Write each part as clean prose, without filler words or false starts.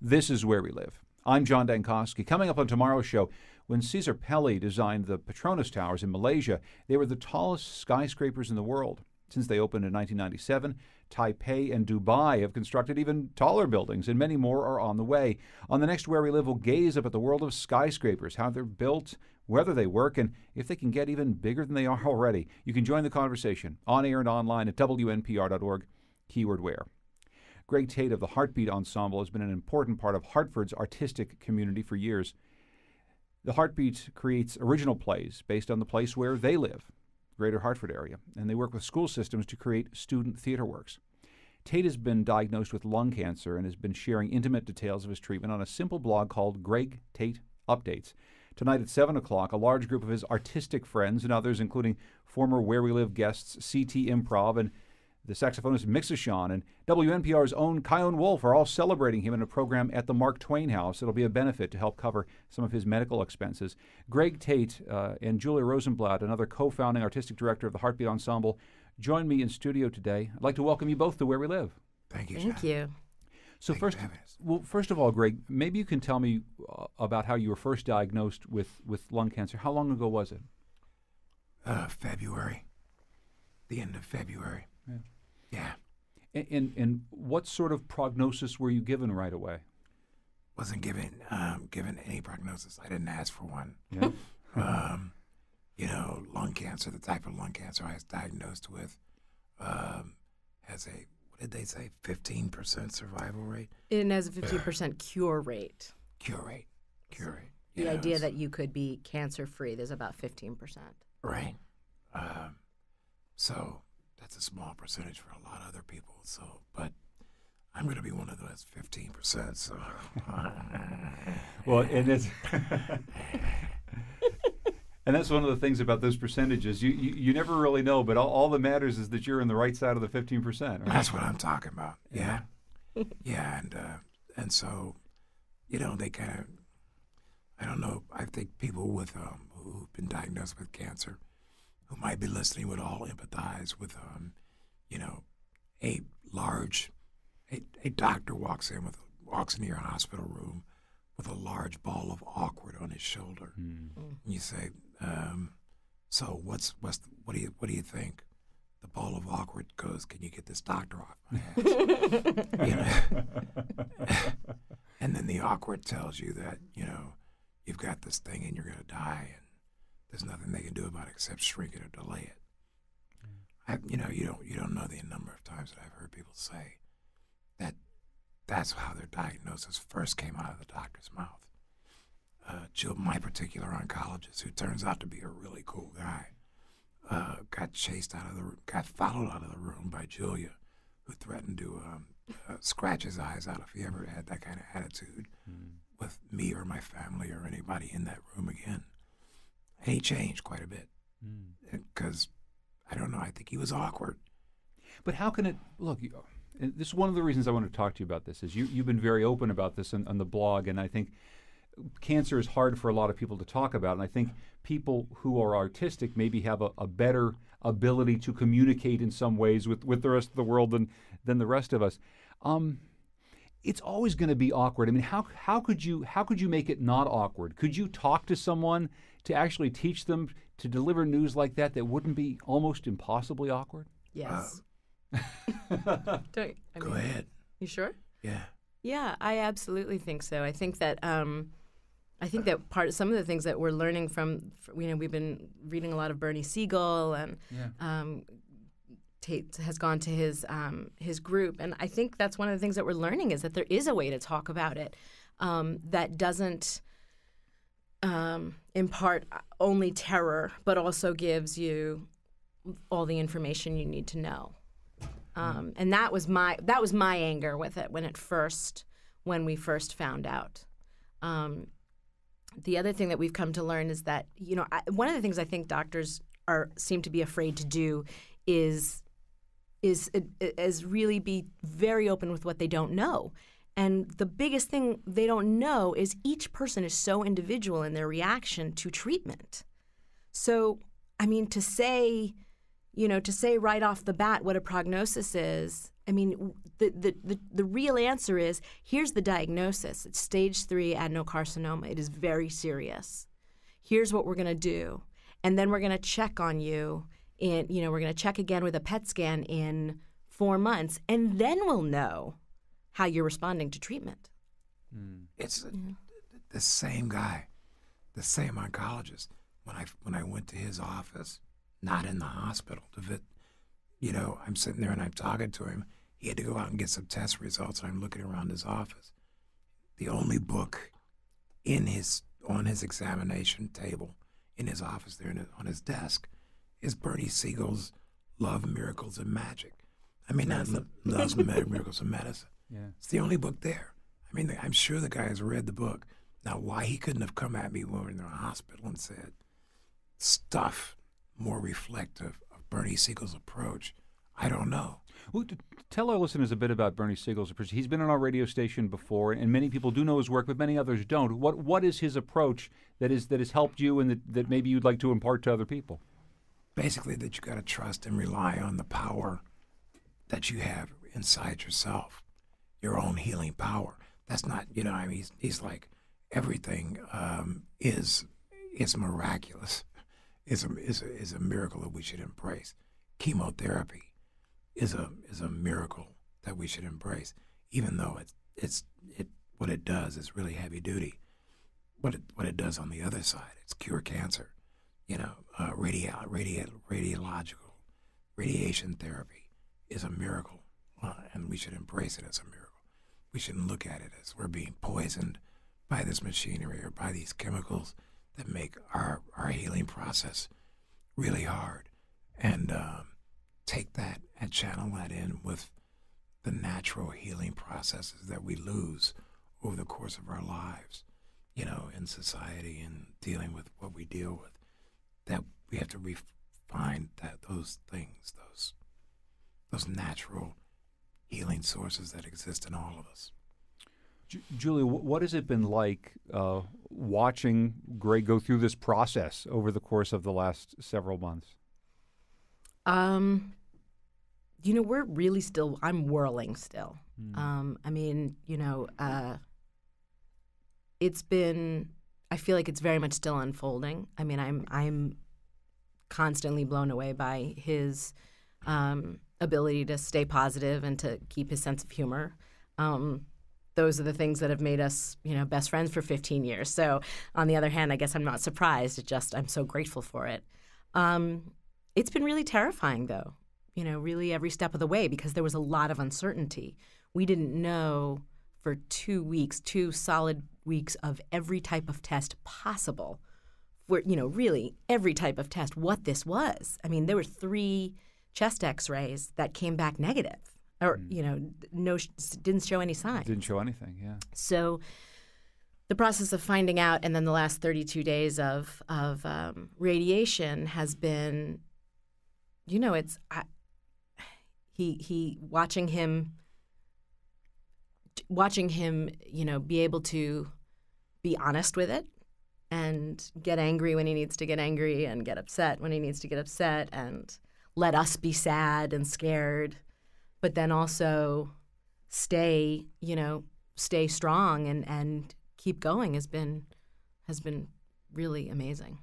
This is Where We Live. I'm John Dankosky. Coming up on tomorrow's show, when Cesar Pelli designed the Petronas Towers in Malaysia, they were the tallest skyscrapers in the world. Since they opened in 1997, Taipei and Dubai have constructed even taller buildings, and many more are on the way. On the next Where We Live, we'll gaze up at the world of skyscrapers, how they're built, whether they work, and if they can get even bigger than they are already. You can join the conversation on air and online at WNPR.org, keyword where. Greg Tate of the Heartbeat Ensemble has been an important part of Hartford's artistic community for years. The Heartbeat creates original plays based on the place where they live, Greater Hartford area, and they work with school systems to create student theater works. Tate has been diagnosed with lung cancer and has been sharing intimate details of his treatment on a simple blog called Greg Tate Updates. Tonight at 7 o'clock, a large group of his artistic friends and others, including former Where We Live guests CT Improv and the saxophonist Mixashon and WNPR's own Kyone Wolf, are all celebrating him in a program at the Mark Twain House. It'll be a benefit to help cover some of his medical expenses. Greg Tate and Julia Rosenblatt, another co-founding artistic director of the Heartbeat Ensemble, join me in studio today. I'd like to welcome you both to Where We Live. Thank you, Thank you. So first of all, Greg, maybe you can tell me about how you were first diagnosed with lung cancer. How long ago was it? February. The end of February. Yeah. And what sort of prognosis were you given right away? Wasn't given any prognosis. I didn't ask for one. Yeah. Lung cancer, the type of lung cancer I was diagnosed with, has a, what did they say, 15% survival rate? It has a 15% cure rate. Cure rate. The idea that you could be cancer-free, there's about 15%. Right. So that's a small percentage for a lot of other people. So, but I'm going to be one of those 15%. So, well, and it's and that's one of the things about those percentages. You never really know, but all that matters is that you're in the right side of the 15%. Right? That's what I'm talking about. Yeah, yeah, and so, they kind of, I don't know. I think people with who've been diagnosed with cancer, who might be listening, would all empathize with, a doctor walks into your hospital room with a large ball of awkward on his shoulder. And you say, so what do you think? The ball of awkward goes, can you get this doctor off my ass? And then the awkward tells you that, you've got this thing and you're going to die, and there's nothing they can do about it except shrink it or delay it. You don't know the number of times that I've heard people say that that's how their diagnosis first came out of the doctor's mouth. Jill, my particular oncologist, who turns out to be a really cool guy, got followed out of the room by Julia, who threatened to scratch his eyes out if he ever had that kind of attitude with me or my family or anybody in that room again. And he changed quite a bit because, I don't know, I think he was awkward. But how can it, look, and this is one of the reasons I want to talk to you about this, is you've been very open about this on the blog, and I think cancer is hard for a lot of people to talk about, and I think people who are artistic maybe have a better ability to communicate in some ways with the rest of the world than the rest of us. It's always going to be awkward. I mean, how could you make it not awkward? Could you talk to someone to actually teach them to deliver news like that wouldn't be almost impossibly awkward? Yes. Go ahead. You sure? Yeah. Yeah, I absolutely think so. I think that some of the things that we're learning from, we've been reading a lot of Bernie Siegel, and Tate has gone to his group, and I think that's one of the things that we're learning is that there is a way to talk about it that doesn't impart only terror, but also gives you all the information you need to know. And that was my anger with it when we first found out. The other thing that we've come to learn is that one of the things I think doctors seem to be afraid to do is really be very open with what they don't know. And the biggest thing they don't know is each person is so individual in their reaction to treatment. So, I mean, to say right off the bat what a prognosis is I mean, the real answer is, here's the diagnosis. It's stage 3 adenocarcinoma. It is very serious. Here's what we're going to do. And then we're going to check on you. We're going to check again with a PET scan in 4 months. And then we'll know how you're responding to treatment. It's the same guy, the same oncologist. When I went to his office, not in the hospital, I'm sitting there and I'm talking to him. He had to go out and get some test results, and I'm looking around his office. The only book on his examination table in his office there on his desk is Bernie Siegel's Love, Miracles, and Magic. I mean, not Love, Miracles, and Medicine. Yeah. It's the only book there. I mean, I'm sure the guy has read the book. Now, why he couldn't have come at me when we were in the hospital and said stuff more reflective of Bernie Siegel's approach, I don't know. Well, tell our listeners a bit about Bernie Siegel's approach. He's been on our radio station before, and many people do know his work, but many others don't. What is his approach that has helped you and that maybe you'd like to impart to other people? Basically, that you got to trust and rely on the power that you have inside yourself, your own healing power. That's not, he's like, everything is miraculous. Is a miracle that we should embrace. Chemotherapy is a miracle that we should embrace, even though what it does is really heavy duty. What it does on the other side, it's cure cancer. Radiological radiation therapy is a miracle, and we should embrace it as a miracle. We shouldn't look at it as we're being poisoned by this machinery or by these chemicals that make our healing process really hard, and take that and channel that in with the natural healing processes that we lose over the course of our lives, in society and dealing with what we deal with. That we have to refine those things, those natural healing sources that exist in all of us. Julia, what has it been like watching Greg go through this process over the course of the last several months? We're really still, I'm whirling still. It's been, I feel like it's very much still unfolding. I mean, I'm constantly blown away by his ability to stay positive and to keep his sense of humor. Those are the things that have made us, best friends for 15 years. So on the other hand, I guess I'm not surprised. I'm so grateful for it. It's been really terrifying, though, really every step of the way, because there was a lot of uncertainty. We didn't know for 2 weeks, 2 solid weeks of every type of test possible, for, really every type of test, what this was. I mean, there were 3 chest x-rays that came back negative. Or, didn't show any signs. Didn't show anything, yeah. So the process of finding out, and then the last 32 days of radiation has been, watching him, be able to be honest with it and get angry when he needs to get angry and get upset when he needs to get upset and let us be sad and scared. But then also stay strong and keep going has been really amazing.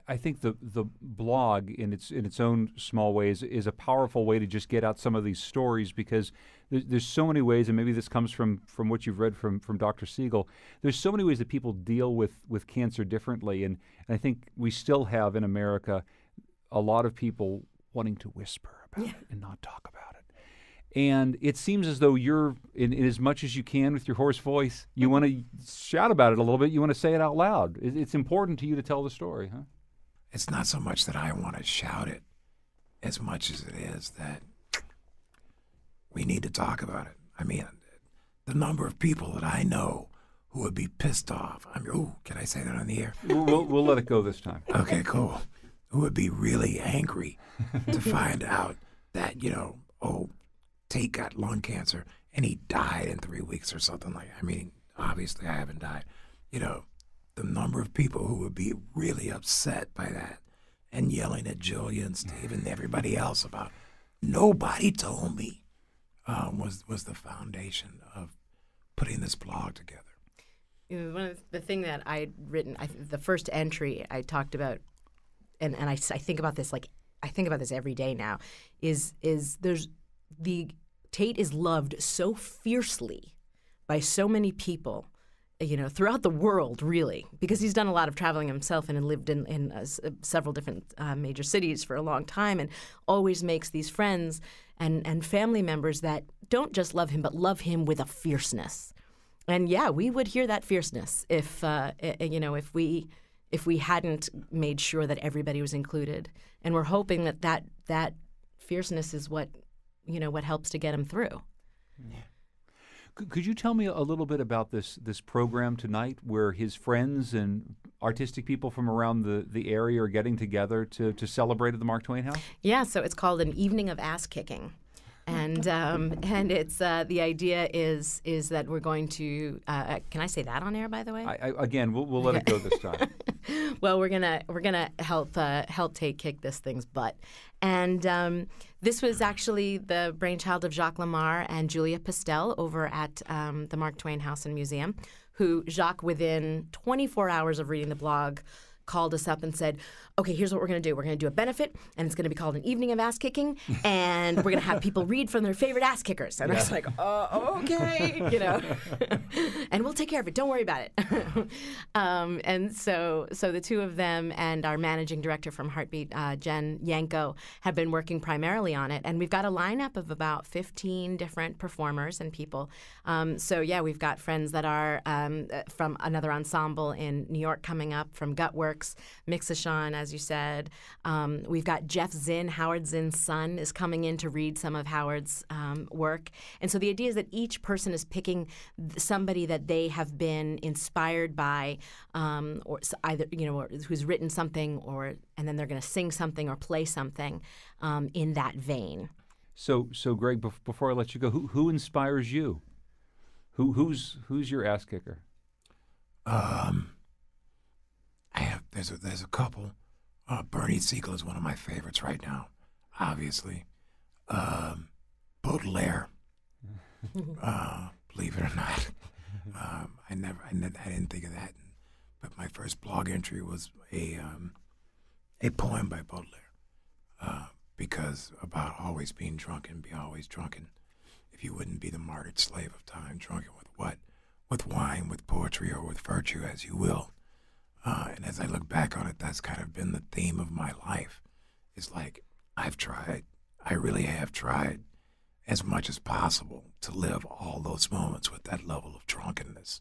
I think the blog in its own small ways is a powerful way to just get out some of these stories, because there's so many ways, and maybe this comes from what you've read from Dr. Siegel. There's so many ways that people deal with cancer differently, and I think we still have in America a lot of people wanting to whisper about it and not talk about it. And it seems as though you're, in as much as you can with your hoarse voice, you want to shout about it a little bit. You want to say it out loud. It's important to you to tell the story, huh? It's not so much that I want to shout it as much as it is that we need to talk about it. I mean, the number of people that I know who would be pissed off. Can I say that on the air? We'll let it go this time. Okay, cool. Who would be really angry to find out that, Tate got lung cancer and he died in 3 weeks or something like that. I mean, obviously I haven't died. The number of people who would be really upset by that and yelling at Julia and Steve and everybody else about, nobody told me was the foundation of putting this blog together. One of the thing that I'd written, the first entry I talked about, and I think about this I think about this every day now, is there's the Tate is loved so fiercely by so many people, throughout the world, really, because he's done a lot of traveling himself and lived in several different major cities for a long time, and always makes these friends and family members that don't just love him, but love him with a fierceness. And yeah, we would hear that fierceness if we hadn't made sure that everybody was included. And we're hoping that fierceness is what helps to get him through. Yeah. Could you tell me a little bit about this program tonight, where his friends and artistic people from around the area are getting together to celebrate at the Mark Twain House? Yeah, so it's called an Evening of Ass Kicking. And it's the idea is that we're going to can I say that on air, by the way? Again, we'll let it go this time. Well, we're gonna help Tate kick this thing's butt, and this was actually the brainchild of Jacques Lamar and Julia Pastel over at the Mark Twain House and Museum, who Jacques, within 24 hours of reading the blog, called us up and said, okay, here's what we're going to do. We're going to do a benefit, and it's going to be called an Evening of Ass Kicking, and we're going to have people read from their favorite ass kickers. And I was like, okay, and we'll take care of it. Don't worry about it. And so the two of them and our managing director from Heartbeat, Jen Yanko, have been working primarily on it. And we've got a lineup of about 15 different performers and people. So, yeah, we've got friends that are from another ensemble in New York coming up, from Gutworks, Mixashon, as you said. We've got Jeff Zinn, Howard Zinn's son, is coming in to read some of Howard's work. And so the idea is that each person is picking somebody that they have been inspired by, or either or who's written something, and then they're going to sing something or play something in that vein. So Greg, before I let you go, who inspires you? Who's your ass kicker? There's a couple. Bernie Siegel is one of my favorites right now, obviously. Baudelaire, believe it or not. I didn't think of that. But my first blog entry was a poem by Baudelaire, because about always being drunken, be always drunken. If you wouldn't be the martyred slave of time, drunken with what? With wine, with poetry, or with virtue, as you will. And as I look back on it, that's kind of been the theme of my life. It's like, I really have tried as much as possible to live all those moments with that level of drunkenness.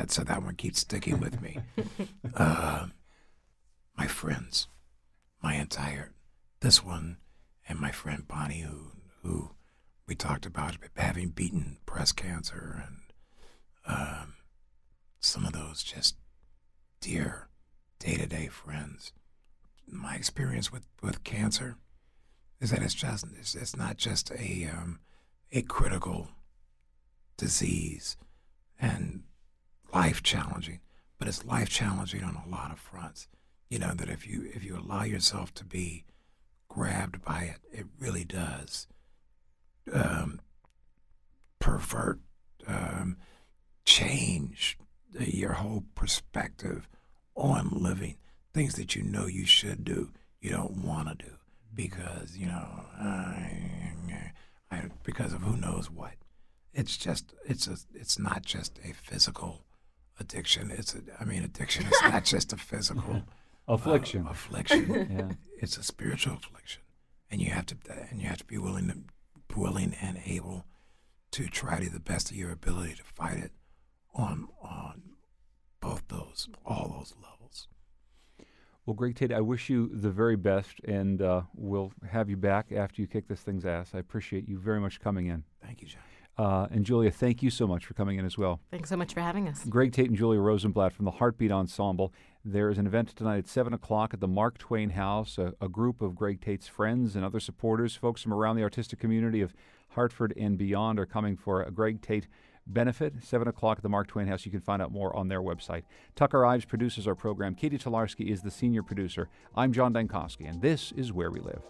So that one keeps sticking with me. My friends, this one, and my friend Bonnie, who we talked about having beaten breast cancer, and some of those just dear day-to-day friends. My experience with cancer is that it's not just a critical disease and life-challenging, but it's life-challenging on a lot of fronts. That if you allow yourself to be grabbed by it, it really does pervert, change your whole perspective on living. Things that you should do, you don't want to do because because of who knows what. It's not just a physical addiction. Addiction is not just a physical affliction. Yeah. It's a spiritual affliction, and you have to be willing and able to try to the best of your ability to fight it on all those levels. Well, Greg Tate, I wish you the very best, and we'll have you back after you kick this thing's ass. I appreciate you very much coming in. Thank you, John. And Julia, thank you so much for coming in as well. Thanks so much for having us. Greg Tate and Julia Rosenblatt from the Heartbeat Ensemble. There is an event tonight at 7 o'clock at the Mark Twain House. A group of Greg Tate's friends and other supporters, folks from around the artistic community of Hartford and beyond, are coming for a Greg Tate benefit, 7 o'clock at the Mark Twain House. You can find out more on their website. Tucker Ives produces our program. Katie Tolarski is the senior producer. I'm John Dankosky, and this is Where We Live.